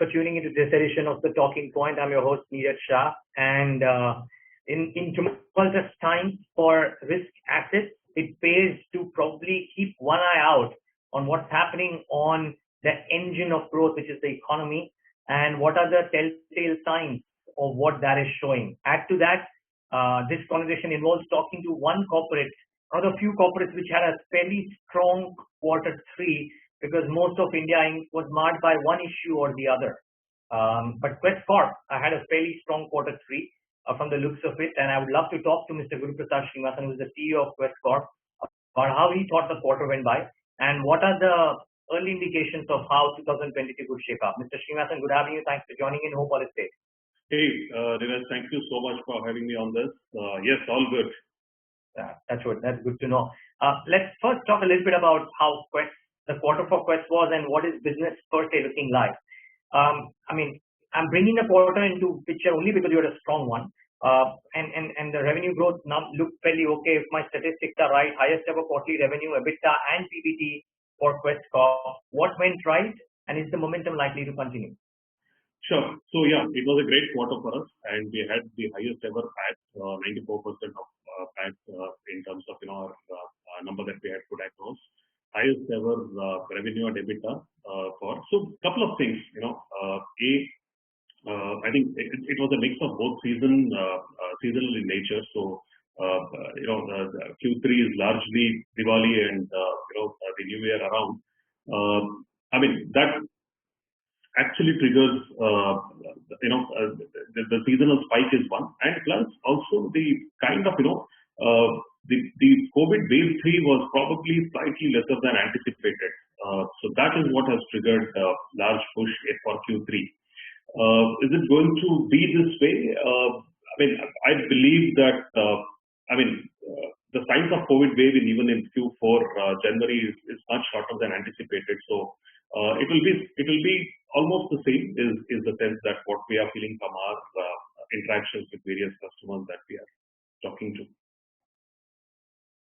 for tuning into this edition of The Talking Point. I'm your host, Neeraj Shah. And in tumultuous times for risk assets, it pays to probably keep one eye out on what's happening on the engine of growth, which is the economy, and what are the telltale signs of what that is showing. Add to that, this conversation involves talking to one corporate, one of the few corporates which had a fairly strong quarter three, because most of India was marred by one issue or the other. But Quess Corp had a fairly strong quarter three from the looks of it, and I would love to talk to Mr. Guruprasad Srinivasan, who is the CEO of Quess Corp, about how he thought the quarter went by and what are the early indications of how 2022 could shape up. Mr. Srinivasan, good having you. Thanks for joining in. Hope all is safe. Hey, Neeraj, thank you so much for having me on this. Yes, all good. That's good. That's good to know. Let's first talk a little bit about how the quarter for Quess was and what is business per se looking like. I'm bringing the quarter into picture only because you had a strong one. And the revenue growth now looked fairly okay. If my statistics are right, highest ever quarterly revenue, EBITDA and PBT for Quess Corp. What went right, and is the momentum likely to continue? Sure. So yeah, it was a great quarter for us, and we had the highest ever PAT, 94% of PAT in terms of our number that we had put across. Highest ever revenue and EBITDA for. So couple of things, I think it was a mix of both seasonal in nature. So the Q3 is largely Diwali and the New Year around. That actually triggers the seasonal spike is one, and plus also the kind of the COVID wave 3 was probably slightly lesser than anticipated. So that is what has triggered a large push for Q3. Is it going to be this way? I believe that the signs of COVID wave even in Q4 January is much shorter than anticipated. So it will be almost the same. Is the sense that what we are feeling from our interactions with various customers that we are talking to.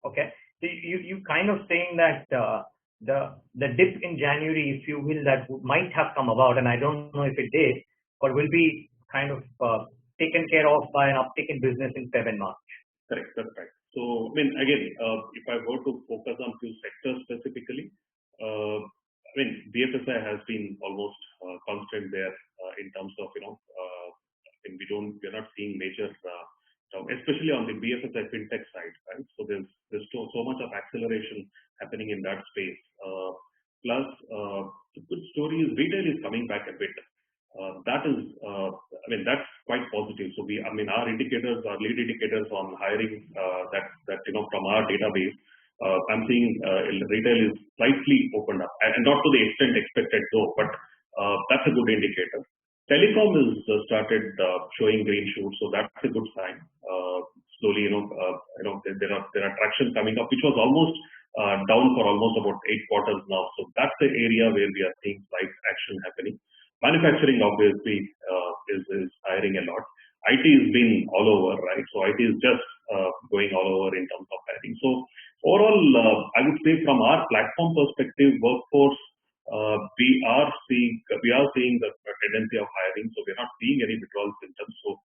Okay, so you kind of saying that the dip in January, if you will, that might have come about, and I don't know if it did, but will be kind of taken care of by an uptick in business in February and March. Correct, that's right. So again, if I were to focus on few sectors specifically, BFSI has been almost constant there in terms of we're not seeing major. Especially on the BFSI fintech side, right? So there's so much of acceleration happening in that space. Plus, the good story is retail is coming back a bit. That's quite positive. So our indicators, our lead indicators on hiring that from our database, I'm seeing retail is slightly opened up, and not to the extent expected though, but that's a good indicator. Telecom has started showing green shoots, so that's a good sign. Slowly, there are traction coming up, which was almost down for almost about 8 quarters now. So that's the area where we are seeing slight action happening. Manufacturing obviously is hiring a lot. IT has been all over, right? So IT is just going all over in terms of hiring. So overall, I would say from our platform perspective, workforce. We are seeing the tendency of hiring, so we're not seeing any withdrawals symptoms. So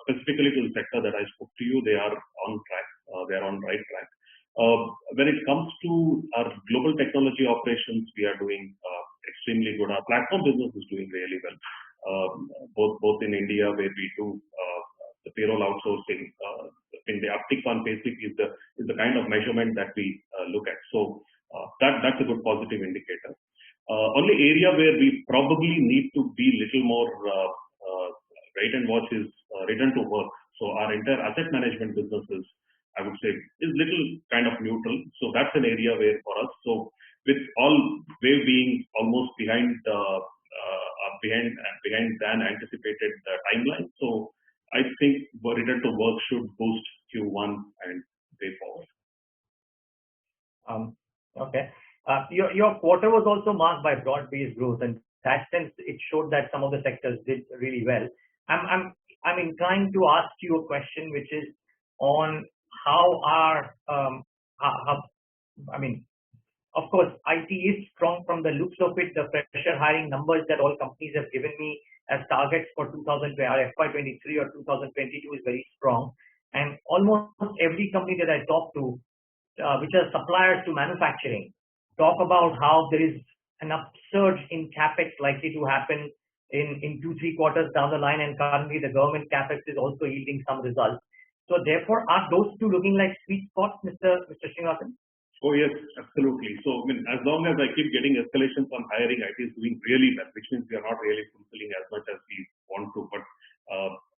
specifically to the sector that I spoke to you, they are on track. They are on right track. When it comes to our global technology operations, we are doing extremely good. Our platform business is doing really well, both in India where we do the payroll outsourcing. In the uptick on basic is the kind of measurement that we look at. So that's a good positive indicator. Only area where we probably need to be little more wait and watch is return to work. So our entire asset management businesses, I would say, is little kind of neutral. So that's an area where for us. So with all wave being almost behind than anticipated timeline. So I think return to work should boost Q1 and way forward. Okay. Your quarter was also marked by broad-based growth, and that sense it showed that some of the sectors did really well. I'm inclined to ask you a question, which is on how of course, IT is strong from the looks of it. The fresher hiring numbers that all companies have given me as targets for 2020 or FY23 or 2022 is very strong. And almost every company that I talk to, which are suppliers to manufacturing, talk about how there is an upsurge in capex likely to happen in 2-3 quarters down the line, and currently the government capex is also yielding some results. So therefore, are those two looking like sweet spots, Mr. Srinivasan? Oh yes, absolutely. So I mean, as long as I keep getting escalations on hiring, IT is doing really well, which means we are not really fulfilling as much as we want to, but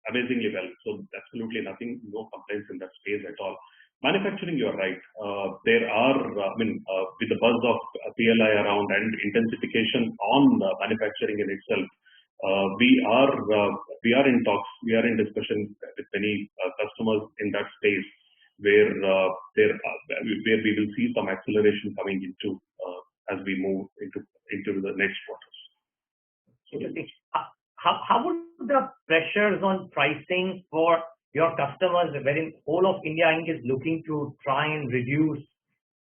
amazingly well. So absolutely nothing, no complaints in that space at all. Manufacturing, you're right. There are, with the buzz of PLI around and intensification on manufacturing in itself, we are in talks, we are in discussion with many customers in that space where we will see some acceleration coming into as we move into the next quarters. How would the pressures on pricing for your customers, wherein whole of India Inc. is looking to try and reduce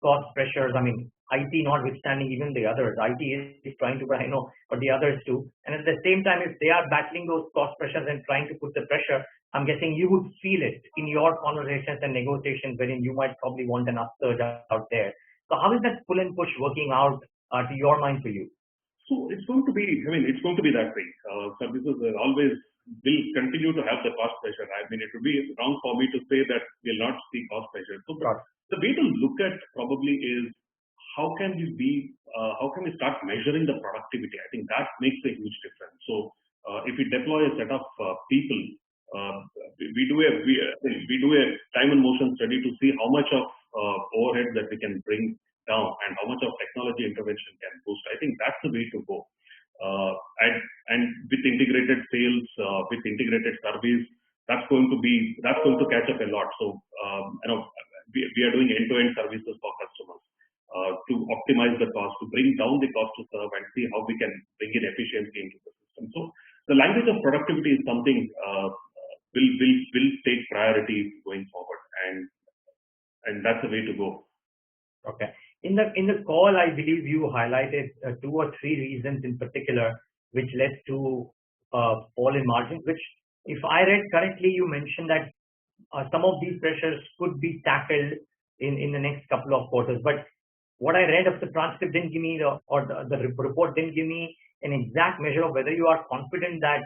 cost pressures? I mean, IT notwithstanding, even the others, IT is trying to, but I know, but the others too. And at the same time, if they are battling those cost pressures and trying to put the pressure, I'm guessing you would feel it in your conversations and negotiations, wherein you might probably want an upsurge out there. So how is that pull and push working out to your mind for you? So it's going to be, it's going to be that way. Services always will continue to have the cost pressure. I mean, it would be wrong for me to say that we'll not see cost pressure. So the way to look at probably is how can we start measuring the productivity? I think that makes a huge difference. So if we deploy a set of people, we do a time and motion study to see how much of overhead that we can bring down and how much of technology intervention can boost. I think that's the way to go. And with integrated sales, with integrated service, that's going to catch up a lot. So we are doing end-to-end services for customers to optimize the cost, to bring down the cost to serve, and see how we can bring in efficiency into the system. So the language of productivity is something will take priority going forward, and that's the way to go. Okay. In the call, I believe you highlighted 2 or 3 reasons in particular which led to fall in margins, which, if I read correctly, you mentioned that some of these pressures could be tackled in the next couple of quarters. But what I read of the transcript didn't give me, the report didn't give me an exact measure of whether you are confident that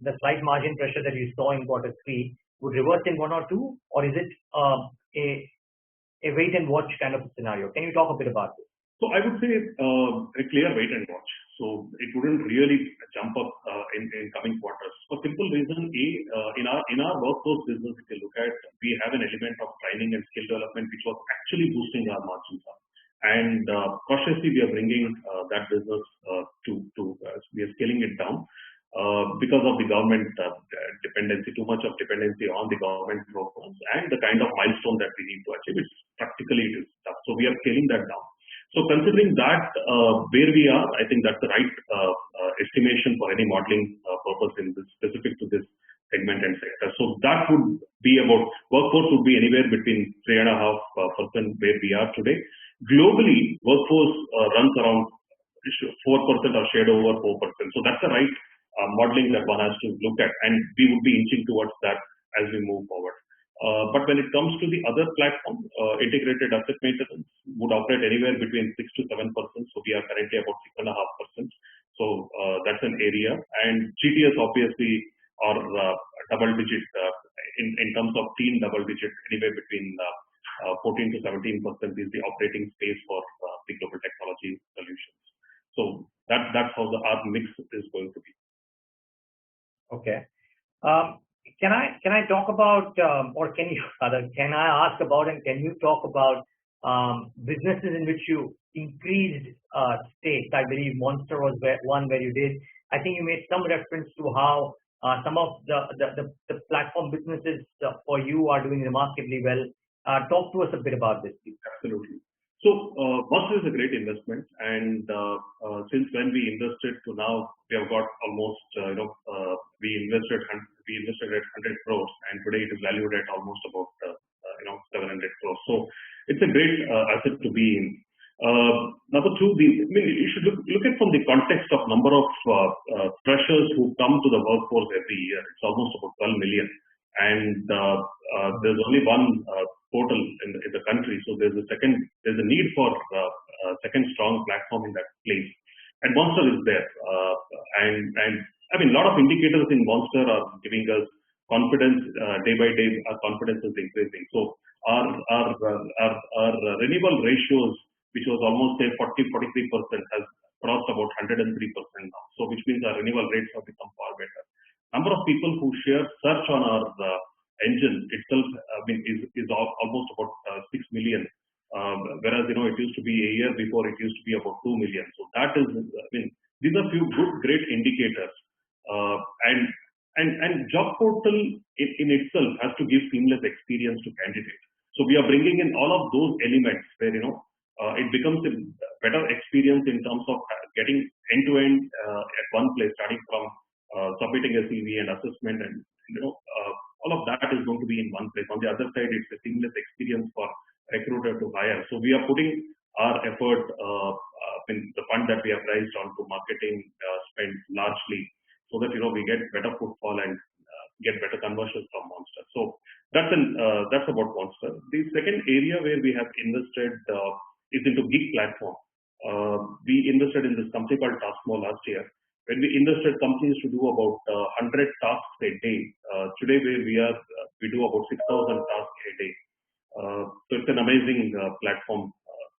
the slight margin pressure that you saw in quarter 3 would reverse in 1 or 2, or is it a wait and watch kind of a scenario? Can you talk a bit about this? So I would say a clear wait and watch. So it wouldn't really jump up in coming quarters. For simple reason, in our workforce business, if you look at, we have an element of training and skill development which was actually boosting our margins up. And cautiously we are bringing that business we are scaling it down because of the government dependency, too much of dependency on the government programs and the kind of milestone that we need to achieve. It's practically it is tough. So we are scaling that down. So considering that where we are, I think that's the right estimation for any modeling purpose in this, specific to this segment and sector. So that would be about, workforce would be anywhere between 3.5% where we are today. Globally, workforce runs around 4% or shared over 4%. So that's the right modeling that one has to look at, and we would be inching towards that as we move forward. But when it comes to the other platform, integrated asset maintenance would operate anywhere between 6 to 7%. So we are currently about 6.5%. So that's an area. And GTS obviously are double digit in terms of teen double digit, anywhere between 14 to 17% is the operating space for the global technology solutions. So that's how our mix is going to be. Okay. Can I talk about, or can I ask about, and can you talk about businesses in which you increased stakes? I believe Monster was one where you did. I think you made some reference to how some of the platform businesses for you are doing remarkably well. Talk to us a bit about this, please. Absolutely. So Monster is a great investment, and since when we invested to now, we have got almost we invested at 100 crores, and today it is valued at almost about 700 crores. So it's a great asset to be in. Number two, you should look at from the context of number of freshers who come to the workforce every year. It's almost about 12 million, and there's only one portal in the country. So there's a need for second strong platform in that place, and Monster is there. And I mean, a lot of indicators in Monster are giving us confidence day by day. Our confidence is increasing. So our renewal ratios, which was almost say 43%, has crossed about 103% now. So which means our renewal rates have become far better. Number of people who share search on our engine itself, is almost about 6 million. Whereas it used to be a year before, it used to be about 2 million. So that is, these are few good, great indicators. And job portal in itself has to give seamless experience to candidates. So we are bringing in all of those elements where it becomes a better experience in terms of getting end-to-end at one place, starting from submitting a CV and assessment, and all of that is going to be in one place. On the other side, it's a seamless experience for recruiter to hire. So we are putting our effort in the fund that we have raised onto marketing spend largely, so that we get better footfall and get better conversions from Monster. So that's about Monster. The second area where we have invested is into gig platform. We invested in this company called Taskmo last year. When we invested companies to do about 100 tasks a day, today where we do about 6,000 tasks a day. So it's an amazing platform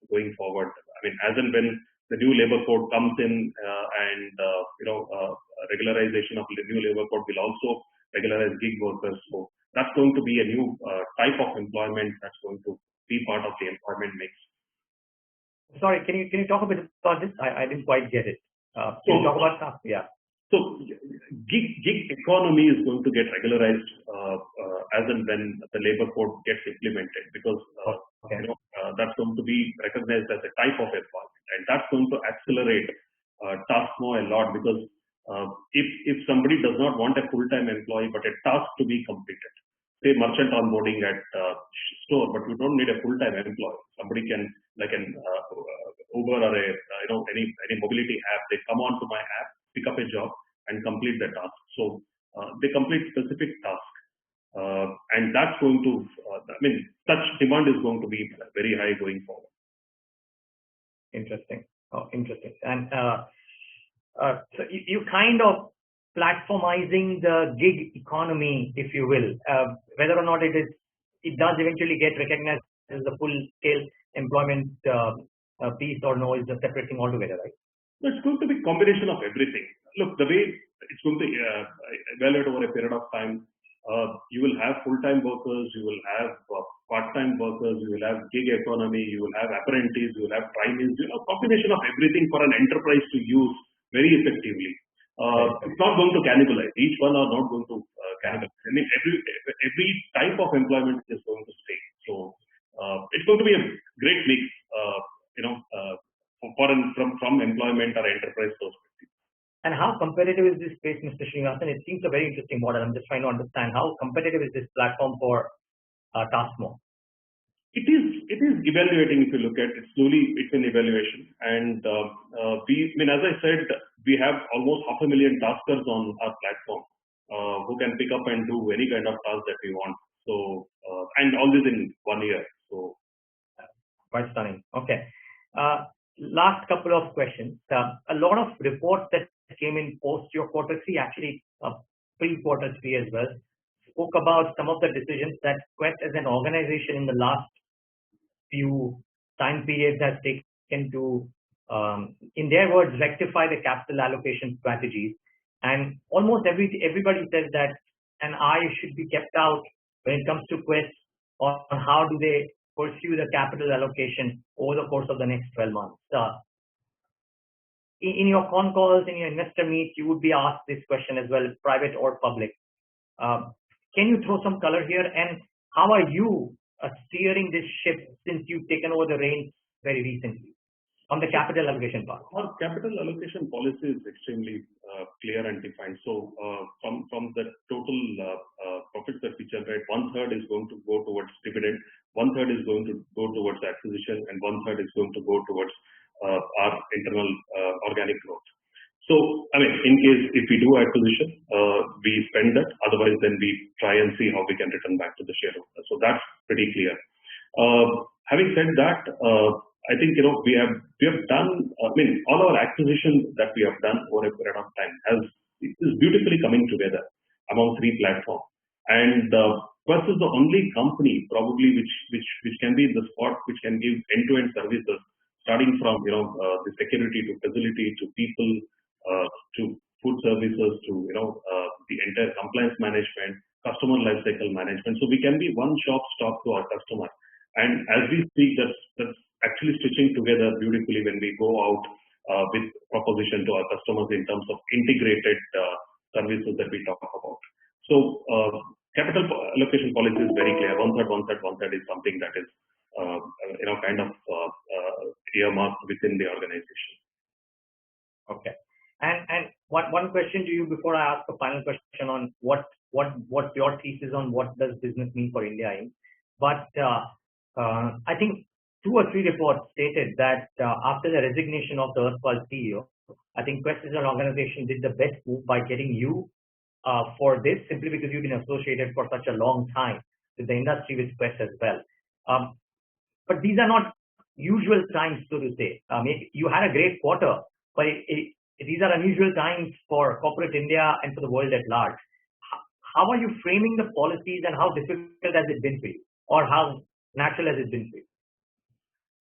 going forward. I mean, as and when the new labor code comes in, and regularization of the new labor code will also regularize gig workers. So that's going to be a new type of employment that's going to be part of the employment mix. Sorry, can you talk a bit about this? I didn't quite get it. Can you talk about that? Yeah. So gig economy is going to get regularized as and when the labor code gets implemented, because that's going to be recognized as a type of employment, and that's going to accelerate Taskmo a lot, because if somebody does not want a full-time employee but a task to be completed, say merchant onboarding at store, but you don't need a full-time employee. Somebody can, like an Uber or any mobility app, they come onto my app, pick up a job and complete the task. So they complete specific task, and that's going to, such demand is going to be very high going forward. Interesting. Interesting. And so you kind of platformizing the gig economy, if you will, whether or not it does eventually get recognized as a full-scale employment piece or no, is a separate thing altogether, right? It's going to be a combination of everything. Look, the way it's going to evaluate over a period of time, you will have full-time workers, you will have part-time workers, you will have gig economy, you will have apprentices, you will have trainees, a combination of everything for an enterprise to use very effectively. It's not going to cannibalize. Each one are not going to cannibalize. I mean, every type of employment is going to stay. So it's going to be a great mix, from employment or enterprise perspective. And how competitive is this space, Mr. Srinivasan? It seems a very interesting model. I'm just trying to understand how competitive is this platform for Taskmo? It is evaluating. If you look at it slowly, it's an evaluation, and as I said, we have almost 500,000 taskers on our platform who can pick up and do any kind of task that we want. So, and all this in 1 year. So, quite stunning. Okay. Last couple of questions. A lot of reports that came in post your quarter 3, actually pre-quarter 3 as well, spoke about some of the decisions that Quess as an organization in the last few time periods has taken to, in their words, rectify the capital allocation strategies. And almost everybody says that an eye should be kept out when it comes to Quess on how do they pursue the capital allocation over the course of the next 12 months. In your con calls, in your investor meets, you would be asked this question as well, private or public. Can you throw some color here? And how are you steering this ship since you've taken over the reins very recently on the capital allocation part? Our capital allocation policy is extremely clear and defined. So from the total profits that we generate, 1/3 is going to go towards dividend, 1/3 is going to go towards acquisition, and 1/3 is going to go towards our internal organic growth. So, I mean, in case if we do acquisition, we spend that. Otherwise, then we try and see how we can return back to the shareholder. So that's pretty clear. Having said that, I think we have done. I mean, all our acquisitions that we have done over a period of time is beautifully coming together among 3 platforms. And Quess is the only company probably which can be in the spot which can give end-to-end services, starting from the security to facility to people to food services to the entire compliance management, customer lifecycle management. So we can be one shop stop to our customer. And as we speak, that's actually stitching together beautifully when we go out with proposition to our customers in terms of integrated services that we talk about. So capital allocation policy is very clear. 1/3, 1/3, 1/3 is something that is kind of earmarked within the organization. Okay. And one question to you before I ask a final question on what's your thesis on what does business mean for India in. But I think 2 or 3 reports stated that after the resignation of the erstwhile CEO, I think Quess as an organization did the best move by getting you for this, simply because you've been associated for such a long time with the industry, with Quess as well. But these are not usual times, so to say. You had a great quarter, but these are unusual times for corporate India and for the world at large. How are you framing the policies, and how difficult has it been for you, or how natural has it been for you?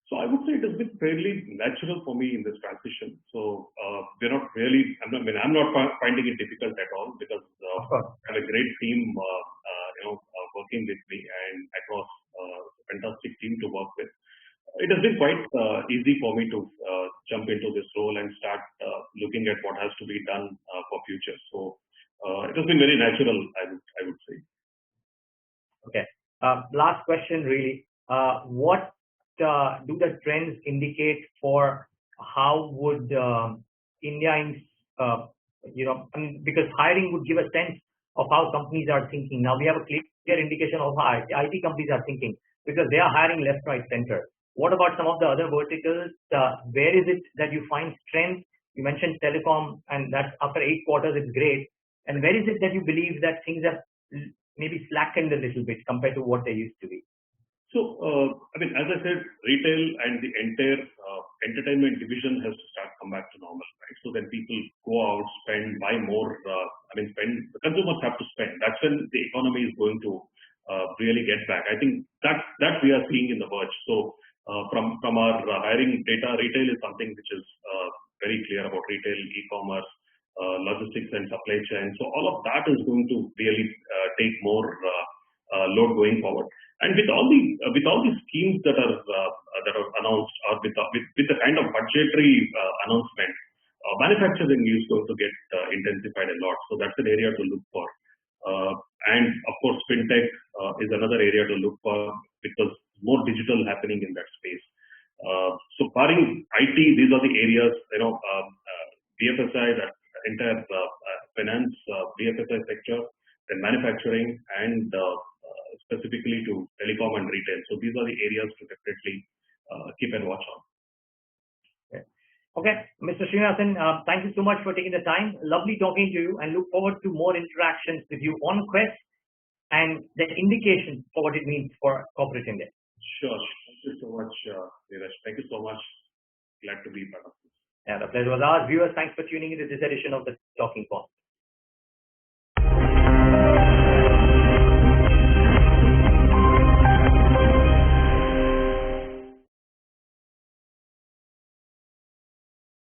So I would say it has been fairly natural for me in this transition. So we're not really. I'm not finding it difficult at all, because I have a great team, working with me, and across fantastic team to work with. It has been quite easy for me to jump into this role and start looking at what has to be done for future. So it has been very natural, I would say. Okay. Last question, really. What do the trends indicate for how would India, because hiring would give a sense of how companies are thinking. Now we have a clear indication of how IT companies are thinking, because they are hiring left, right, center. What about some of the other verticals? Where is it that you find strength? You mentioned telecom, and that's after 8 quarters, it's great. And where is it that you believe that things have maybe slackened a little bit compared to what they used to be? So, as I said, retail and the entire entertainment division has to come back to normal, right? So then people go out, spend, buy more. Spend. The consumers have to spend. That's when the economy is going to really get back. I think that we are seeing in the verge. So from our hiring data, retail is something which is very clear about retail, e-commerce, logistics and supply chain. So all of that is going to really take more load going forward. And with all the schemes that are announced, or with the kind of budgetary announcement, manufacturing is going to get intensified a lot. So that's an area to look for. And of course, fintech is another area to look for, because more digital happening in that space. So barring IT, these are the areas, BFSI, that entire finance, BFSI sector, then manufacturing, and specifically to telecom and retail. So these are the areas to definitely keep and watch on. Okay, Mr. Srinivasan, thank you so much for taking the time. Lovely talking to you, and look forward to more interactions with you on Quess and the indication for what it means for corporate India. Sure. Thank you so much, Neeraj. Thank you so much. Glad to be part of this. Yeah, the pleasure was ours. Viewers, thanks for tuning into this edition of the Talking Point.